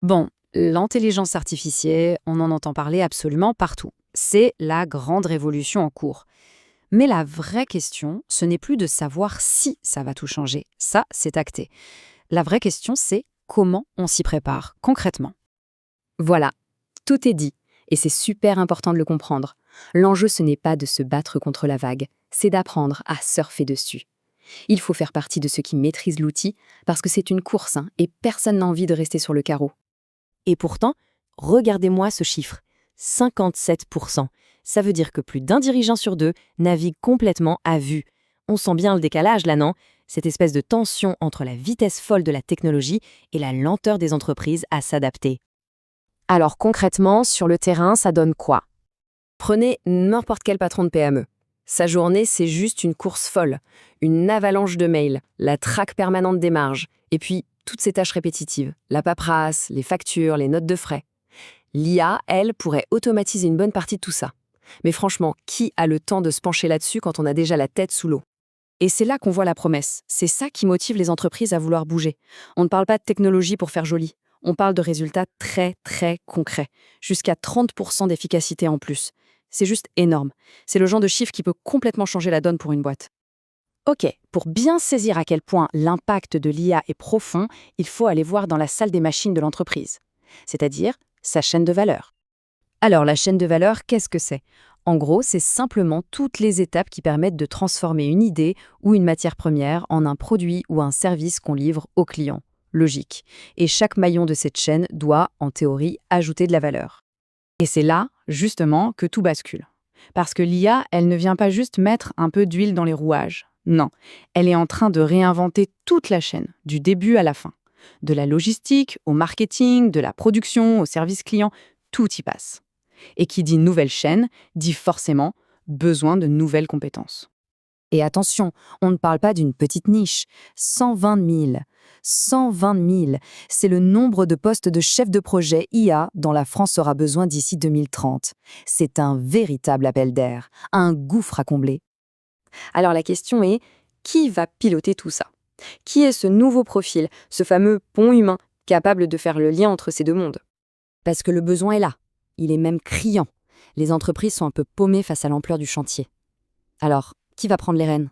Bon, l'intelligence artificielle, on en entend parler absolument partout. C'est la grande révolution en cours. Mais la vraie question, ce n'est plus de savoir si ça va tout changer. Ça, c'est acté. La vraie question, c'est comment on s'y prépare concrètement. Voilà, tout est dit, et c'est super important de le comprendre. L'enjeu, ce n'est pas de se battre contre la vague, c'est d'apprendre à surfer dessus. Il faut faire partie de ceux qui maîtrisent l'outil, parce que c'est une course, et personne n'a envie de rester sur le carreau. Et pourtant, regardez-moi ce chiffre, 57%. Ça veut dire que plus d'un dirigeant sur deux navigue complètement à vue. On sent bien le décalage là, non? Cette espèce de tension entre la vitesse folle de la technologie et la lenteur des entreprises à s'adapter. Alors concrètement, sur le terrain, ça donne quoi? Prenez n'importe quel patron de PME. Sa journée, c'est juste une course folle, une avalanche de mails, la traque permanente des marges, et puis toutes ces tâches répétitives, la paperasse, les factures, les notes de frais. L'IA, elle, pourrait automatiser une bonne partie de tout ça. Mais franchement, qui a le temps de se pencher là-dessus quand on a déjà la tête sous l'eau? Et c'est là qu'on voit la promesse. C'est ça qui motive les entreprises à vouloir bouger. On ne parle pas de technologie pour faire joli. On parle de résultats très, très concrets. Jusqu'à 30% d'efficacité en plus. C'est juste énorme. C'est le genre de chiffre qui peut complètement changer la donne pour une boîte. Ok, pour bien saisir à quel point l'impact de l'IA est profond, il faut aller voir dans la salle des machines de l'entreprise. C'est-à-dire sa chaîne de valeur. Alors, la chaîne de valeur, qu'est-ce que c'est? En gros, c'est simplement toutes les étapes qui permettent de transformer une idée ou une matière première en un produit ou un service qu'on livre au client. Logique. Et chaque maillon de cette chaîne doit, en théorie, ajouter de la valeur. Et c'est là, justement, que tout bascule. Parce que l'IA, elle ne vient pas juste mettre un peu d'huile dans les rouages. Non, elle est en train de réinventer toute la chaîne, du début à la fin. De la logistique au marketing, de la production au service client, tout y passe. Et qui dit nouvelle chaîne, dit forcément besoin de nouvelles compétences. Et attention, on ne parle pas d'une petite niche. 120 000. 120 000, c'est le nombre de postes de chef de projet IA dont la France aura besoin d'ici 2030. C'est un véritable appel d'air, un gouffre à combler. Alors la question est, qui va piloter tout ça? Qui est ce nouveau profil, ce fameux pont humain, capable de faire le lien entre ces deux mondes? Parce que le besoin est là, il est même criant. Les entreprises sont un peu paumées face à l'ampleur du chantier. Alors, qui va prendre les rênes?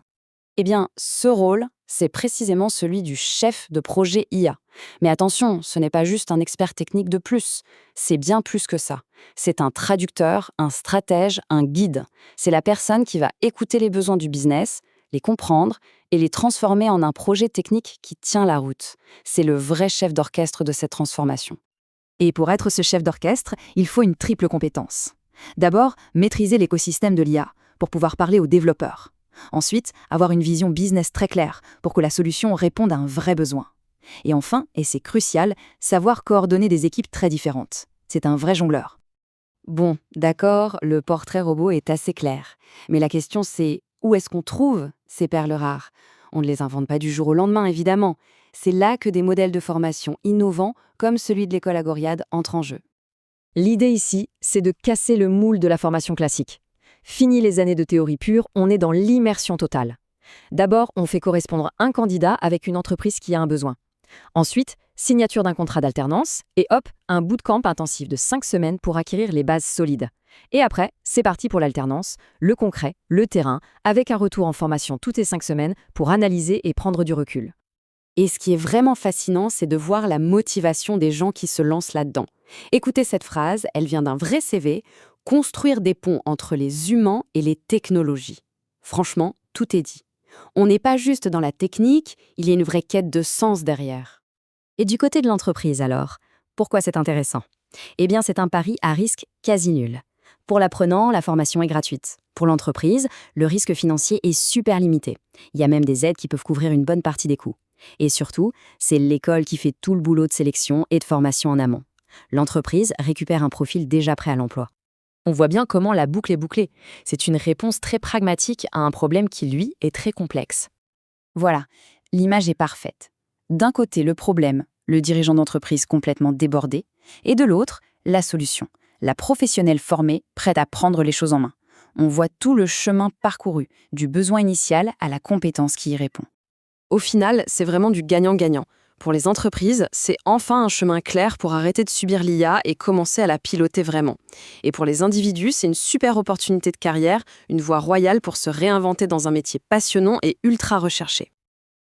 Eh bien, ce rôle, c'est précisément celui du chef de projet IA. Mais attention, ce n'est pas juste un expert technique de plus, c'est bien plus que ça. C'est un traducteur, un stratège, un guide. C'est la personne qui va écouter les besoins du business, les comprendre et les transformer en un projet technique qui tient la route. C'est le vrai chef d'orchestre de cette transformation. Et pour être ce chef d'orchestre, il faut une triple compétence. D'abord, maîtriser l'écosystème de l'IA pour pouvoir parler aux développeurs. Ensuite, avoir une vision business très claire pour que la solution réponde à un vrai besoin. Et enfin, et c'est crucial, savoir coordonner des équipes très différentes. C'est un vrai jongleur. Bon, d'accord, le portrait robot est assez clair. Mais la question c'est, où est-ce qu'on trouve ces perles rares? On ne les invente pas du jour au lendemain, évidemment. C'est là que des modèles de formation innovants, comme celui de l'école Agoriade, entrent en jeu. L'idée ici, c'est de casser le moule de la formation classique. Fini les années de théorie pure, on est dans l'immersion totale. D'abord, on fait correspondre un candidat avec une entreprise qui a un besoin. Ensuite, signature d'un contrat d'alternance et hop, un bootcamp intensif de 5 semaines pour acquérir les bases solides. Et après, c'est parti pour l'alternance, le concret, le terrain, avec un retour en formation toutes les 5 semaines pour analyser et prendre du recul. Et ce qui est vraiment fascinant, c'est de voir la motivation des gens qui se lancent là-dedans. Écoutez cette phrase, elle vient d'un vrai CV, construire des ponts entre les humains et les technologies. Franchement, tout est dit. On n'est pas juste dans la technique, il y a une vraie quête de sens derrière. Et du côté de l'entreprise alors, pourquoi c'est intéressant? Eh bien, c'est un pari à risque quasi nul. Pour l'apprenant, la formation est gratuite. Pour l'entreprise, le risque financier est super limité. Il y a même des aides qui peuvent couvrir une bonne partie des coûts. Et surtout, c'est l'école qui fait tout le boulot de sélection et de formation en amont. L'entreprise récupère un profil déjà prêt à l'emploi. On voit bien comment la boucle est bouclée. C'est une réponse très pragmatique à un problème qui, lui, est très complexe. Voilà, l'image est parfaite. D'un côté, le problème, le dirigeant d'entreprise complètement débordé, et de l'autre, la solution, la professionnelle formée, prête à prendre les choses en main. On voit tout le chemin parcouru, du besoin initial à la compétence qui y répond. Au final, c'est vraiment du gagnant-gagnant. Pour les entreprises, c'est enfin un chemin clair pour arrêter de subir l'IA et commencer à la piloter vraiment. Et pour les individus, c'est une super opportunité de carrière, une voie royale pour se réinventer dans un métier passionnant et ultra recherché.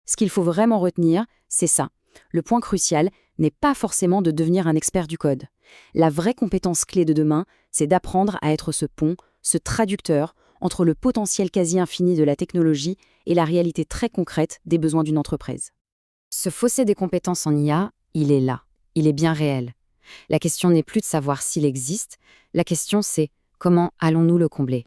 Ce qu'il faut vraiment retenir, c'est ça. Le point crucial n'est pas forcément de devenir un expert du code. La vraie compétence clé de demain, c'est d'apprendre à être ce pont, ce traducteur entre le potentiel quasi infini de la technologie et la réalité très concrète des besoins d'une entreprise. Ce fossé des compétences en IA, il est là, il est bien réel. La question n'est plus de savoir s'il existe, la question c'est comment allons-nous le combler ?